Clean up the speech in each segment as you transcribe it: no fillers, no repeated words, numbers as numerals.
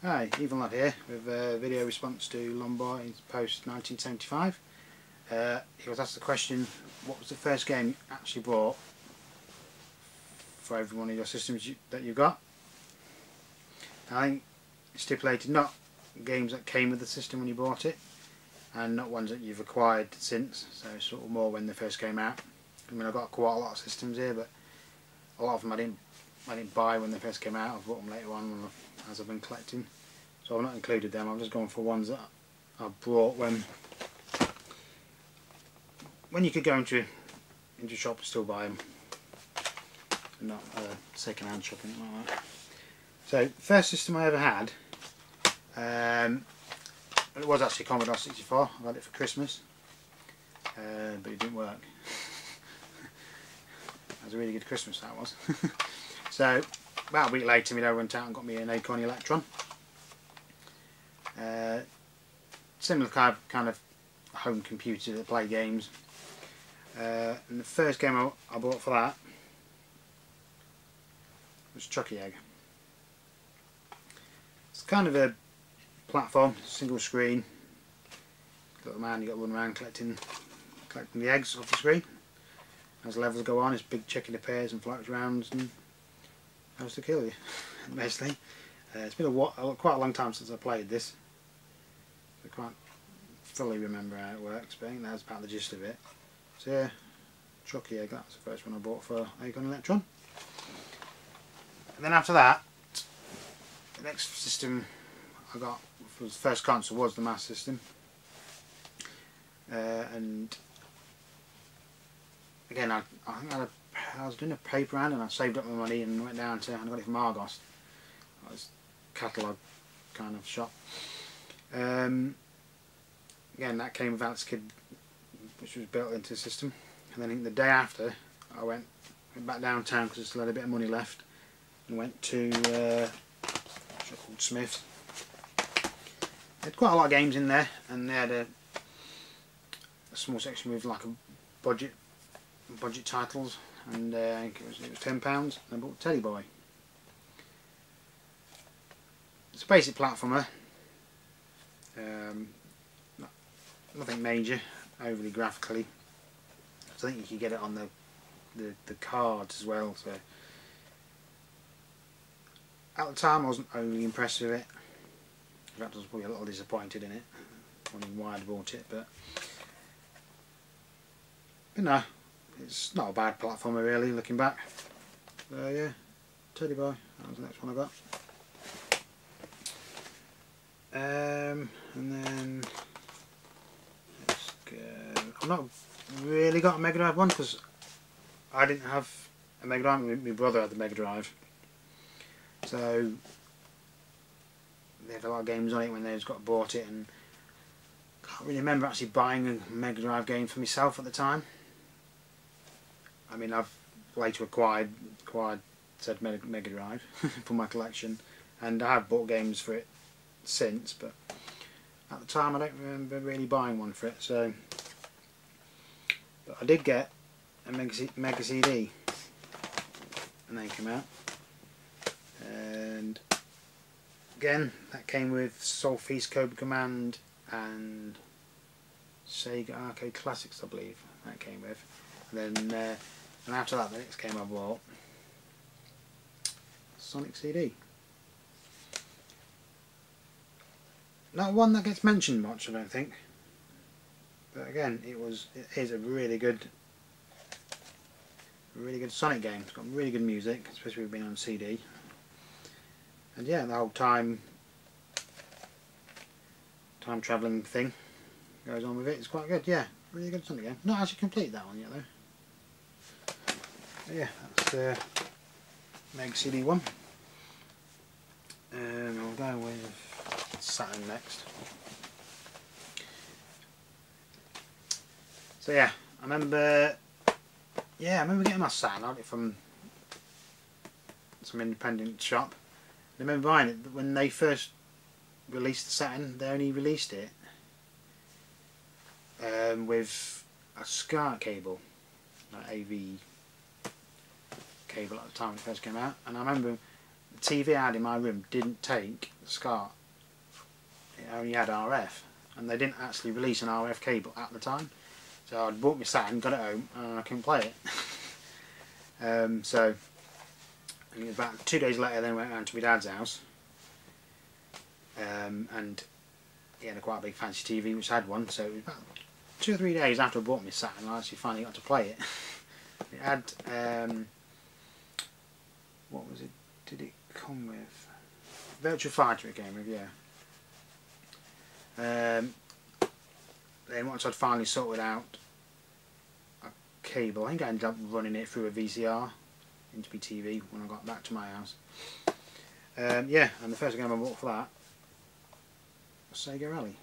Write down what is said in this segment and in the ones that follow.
Hi, Evil Lad here with a video response to Lombard post 1975. He was asked the question, what was the first game you actually bought for every one of your systems that you got? I think it stipulated not games that came with the system when you bought it, and not ones that you've acquired since, so sort of more when they first came out. I mean, I've got quite a lot of systems here, but a lot of them I didn't buy when they first came out. I've bought them later on as I've been collecting, so I've not included them. I've just gone for ones that I bought when you could go into a shop and still buy them, not second-hand shopping like that. So first system I ever had, it was actually a Commodore 64. I had it for Christmas, but it didn't work. That was a really good Christmas, that was. So about a week later, my dad went out and got me an Acorn Electron. Similar kind of home computer that play games. And the first game I bought for that was Chuckie Egg. It's kind of a platform, single screen. Little man, you got to run around collecting the eggs off the screen. As levels go on, it's big chicken appears and floats around and goes to kill you, basically. It's been quite a long time since I played this. I can't fully remember how it works, but I think that's about the gist of it. So yeah, Chuckie Egg, that's the first one I bought for Acorn Electron. And then after that, the next system I got for the first console was the Master System. And again, I think I was doing a paper round and I saved up my money and went down to, and I got it from Argos. That was a catalogue kind of shop. Again, that came with Alex Kidd, which was built into the system. And then I think the day after, I went back downtown because I still had a bit of money left, and went to a shop called Smith's. They had quite a lot of games in there, and they had a small section with like a budget titles, and I think it was £10, and I bought Teddy Boy. It's a basic platformer, nothing major, overly graphically. So I think you could get it on the cards as well. So at the time I wasn't overly impressed with it. In fact, I was probably a little disappointed in it. Wondering why I'd bought it, but no, it's not a bad platformer really, looking back. Yeah, Teddy Boy, that was the next one I got. And then let's go. I've not really got a Mega Drive one because I didn't have a Mega Drive. My brother had the Mega Drive, so they had a lot of games on it when they just got bought it, and I can't really remember actually buying a Mega Drive game for myself at the time. I mean, I've later acquired said Mega Drive for my collection, and I have bought games for it since, but at the time I don't remember really buying one for it. So, but I did get a Mega CD when they came out, and again that came with Solfeast, Cobra Command and Sega Arcade Classics, I believe that came with. And then and after that, the next game I bought, Sonic CD. Not one that gets mentioned much, I don't think. But again, it is a really good Sonic game. It's got really good music, especially with being on CD. And yeah, the whole time travelling thing goes on with it. It's quite good. Yeah, really good Sonic game. Not actually complete that one yet though. But yeah, that's Meg CD 1. I'll go with Saturn next. So yeah, I remember getting my Saturn. I got it from some independent shop. I remember buying it when they first released the Saturn. They only released it with a SCART cable, like AV cable at the time when it first came out. And I remember the TV I had in my room didn't take SCART. It only had RF, and they didn't actually release an RF cable at the time. So I'd bought my Saturn, got it home, and I couldn't play it. So and it was about 2 days later, then I went round to my dad's house, and he had a quite big fancy TV which had one. So it was about 2 or 3 days after I bought my Saturn, I actually finally got to play it. It had what was it? Did it come with? Virtua Fighter it came with, yeah. Then once I'd finally sorted out a cable, I think I ended up running it through a VCR into my TV when I got back to my house. Yeah, and the first game I bought for that was Sega Rally.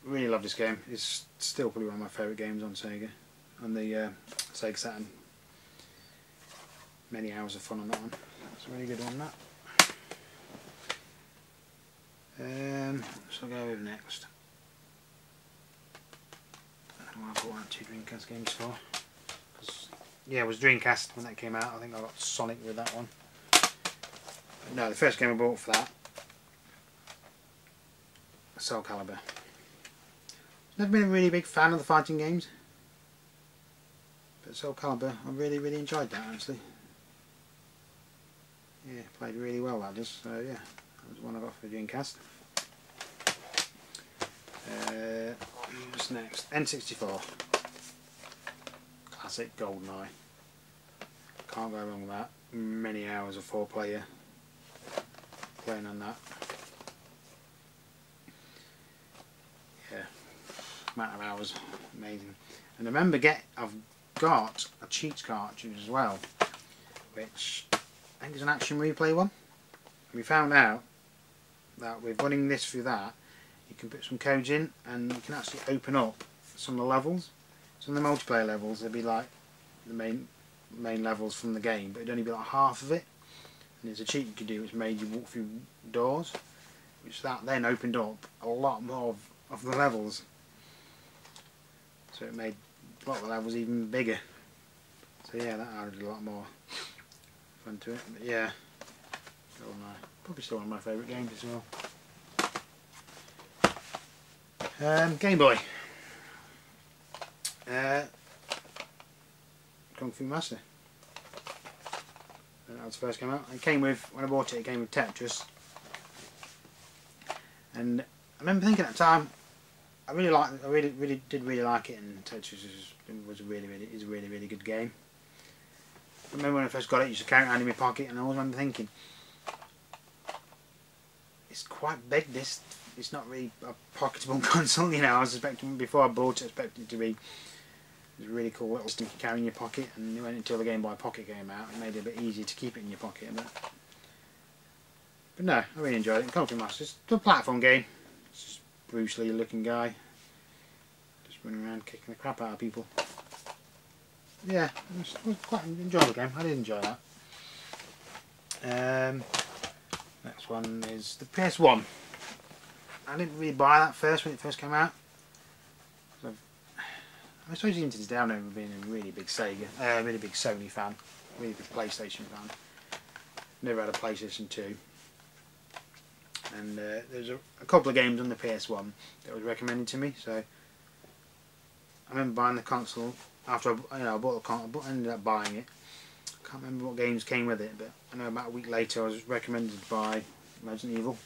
Really love this game. It's still probably one of my favourite games on Sega, on the Sega Saturn. Many hours of fun on that one. That's a really good one, that. So I'll go with next. I don't know what I bought 2 Dreamcast games for. Yeah, it was Dreamcast when that came out. I think I got Sonic with that one. But no, the first game I bought for that, Soul Calibur. Never been a really big fan of the fighting games, but Soul Calibur, I really enjoyed that actually. Yeah, played really well that does. So yeah, that was one I got for Dreamcast. What's next? N64. Classic GoldenEye. Can't go wrong with that. Many hours of 4-player playing on that. Yeah, amount of hours, amazing. And I remember I've got a cheats cartridge as well, which I think is an Action Replay one. And we found out that with running this through that, you can put some codes in and you can actually open up some of the levels. Some of the multiplayer levels, they'd be like the main levels from the game, but it'd only be like half of it. And there's a cheat you could do which made you walk through doors, which that then opened up a lot more of the levels. So it made a lot of the levels even bigger. So yeah, that added a lot more fun to it. But yeah, probably still one of my favourite games as well. Game Boy. Kung Fu Master. That was the first came out. It came with, when I bought it, it came with Tetris. And I remember thinking at the time, I really did like it, and Tetris was a really good game. I remember when I first got it, I used to carry it around in my pocket, and I always remember thinking, it's quite big. This, it's not really a pocketable console, you know. I was expecting, before I bought it, I expected it to be a really cool little thing to carry in your pocket, and it went until the Game Boy Pocket came out. It made it a bit easier to keep it in your pocket. But no, I really enjoyed it. Kung Fu Master, it's a platform game. It's just Bruce Lee looking guy, just running around kicking the crap out of people. Yeah, it was quite an enjoyable game. I did enjoy that. Next one is the PS1. I didn't really buy that first when it first came out. So I suppose even to this day I've never been a really big really big Sony fan, really big PlayStation fan. Never had a PlayStation 2. And there's a couple of games on the PS1 that was recommended to me. So I remember buying the console after I bought the console. I ended up buying it. I can't remember what games came with it, but I know about a week later I was recommended by Resident Evil.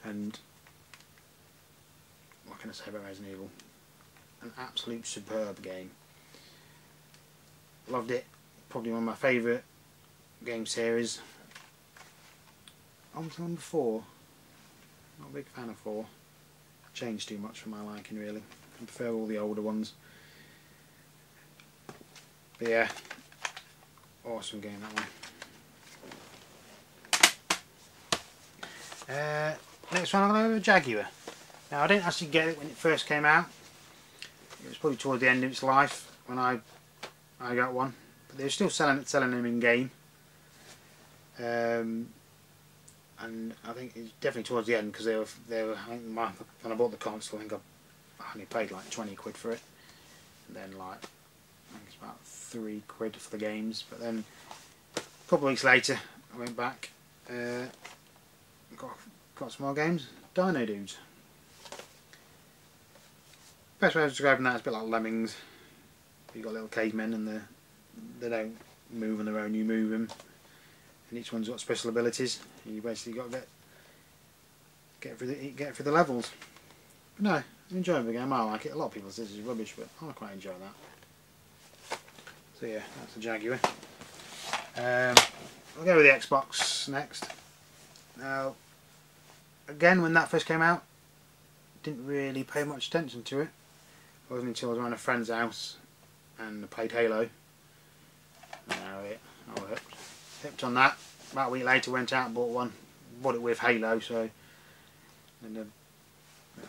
And what can I say about Resident Evil? An absolute superb game. Loved it. Probably one of my favourite game series. On to number 4. Not a big fan of 4. Changed too much for my liking, really. I prefer all the older ones. But yeah, awesome game that one. Next one I'm going to go with Jaguar. Now I didn't actually get it when it first came out. It was probably towards the end of its life when I got one. But they were still selling them in game. And I think it's definitely towards the end, because they were I think when I bought the console, I think I only paid like 20 quid for it, and then like I think it's about 3 quid for the games. But then A couple of weeks later, I went back, got some more games. Dino Dudes. Best way of describing that is a bit like Lemmings. You've got little cavemen and they don't move on their own, you move them. And each one's got special abilities. And you basically got to get through the levels. But no, enjoy the game. I like it. A lot of people say this is rubbish, but I quite enjoy that. So yeah, that's the Jaguar. I'll go with the Xbox next. Now, again, when that first came out, didn't really pay much attention to it. It wasn't until I was around a friend's house and I played Halo. I was hooked on that. About a week later, went out and bought one. Bought it with Halo, so. And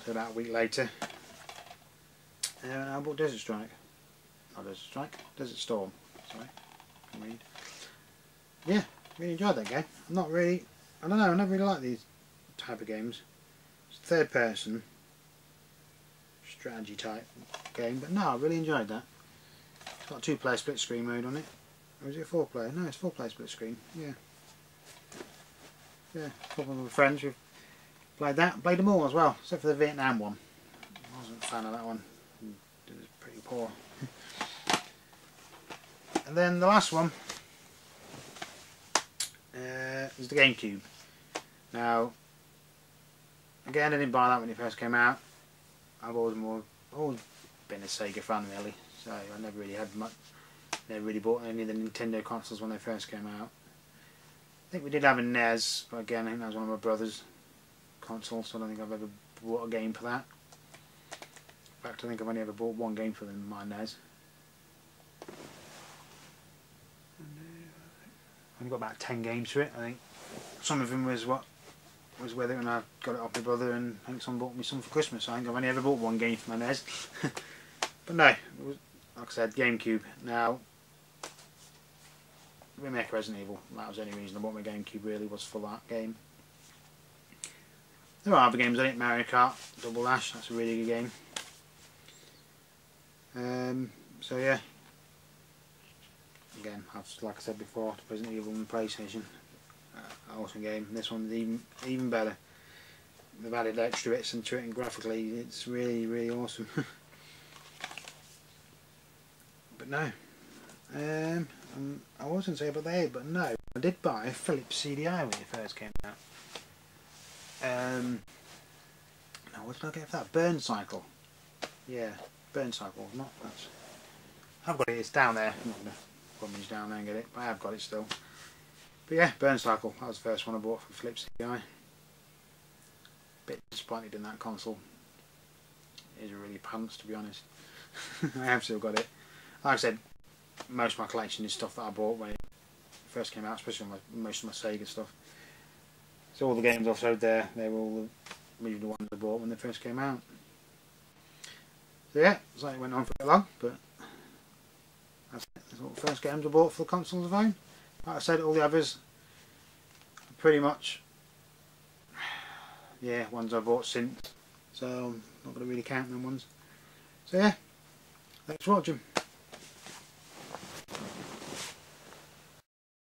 about a week later, I bought Desert Strike. Not Desert Strike, Desert Storm. Sorry, I can read. Yeah, really enjoyed that game. I'm not really. I don't know. I never really like these type of games. It's third person strategy type game, but no, I really enjoyed that. It's got a 2-player split screen mode on it. Or is it a 4-player? No, it's 4-player split screen. Yeah. Yeah, a couple of my friends we've played that. Played them all as well, except for the Vietnam one. I wasn't a fan of that one. It was pretty poor. And then the last one is the GameCube. Now, again, I didn't buy that when it first came out. I've always been a Sega fan really, so I never really had much. Never really bought any of the Nintendo consoles when they first came out. I think we did have a NES, but again, I think that was one of my brother's consoles, so I don't think I've ever bought a game for that. In fact, I think I've only ever bought one game for them, my NES. I've only got about 10 games for it, I think. Some of them was with it when I got it off my brother, and I think someone bought me some for Christmas. I think I've only ever bought one game for my NES. But no, it was, like I said, GameCube. Now, remake of Resident Evil, that was the only reason I bought my GameCube, really, was for that game. There are other games on it, Mario Kart, Double Dash, that's a really good game. So yeah, again, like I said before, Resident Evil on the PlayStation, awesome game. This one's even better. They've added extra bits into it, and graphically it's really, really awesome. But no, I wasn't saying about the 8, but no, I did buy a Philips CDI when it first came out. Now what did I get for that? Burn Cycle. Yeah, Burn Cycle. Not that. I've got it. It's down there. I'm not gonna rummage down there and get it, but I have got it still. But yeah, Burn Cycle. That was the first one I bought from Philips CDI. Bit disappointed in that console. It is really pants, to be honest. I have still got it. Like I said, most of my collection is stuff that I bought when it first came out, especially most of my Sega stuff. So all the games I've showed there, they were all the original ones I bought when they first came out. So yeah, it's like it went on for a bit long, but that's it. That's all the first games I bought for the consoles I've owned. Like I said, all the others are pretty much, yeah, ones I bought since. So I'm not going to really count them ones. So yeah, thanks for watching.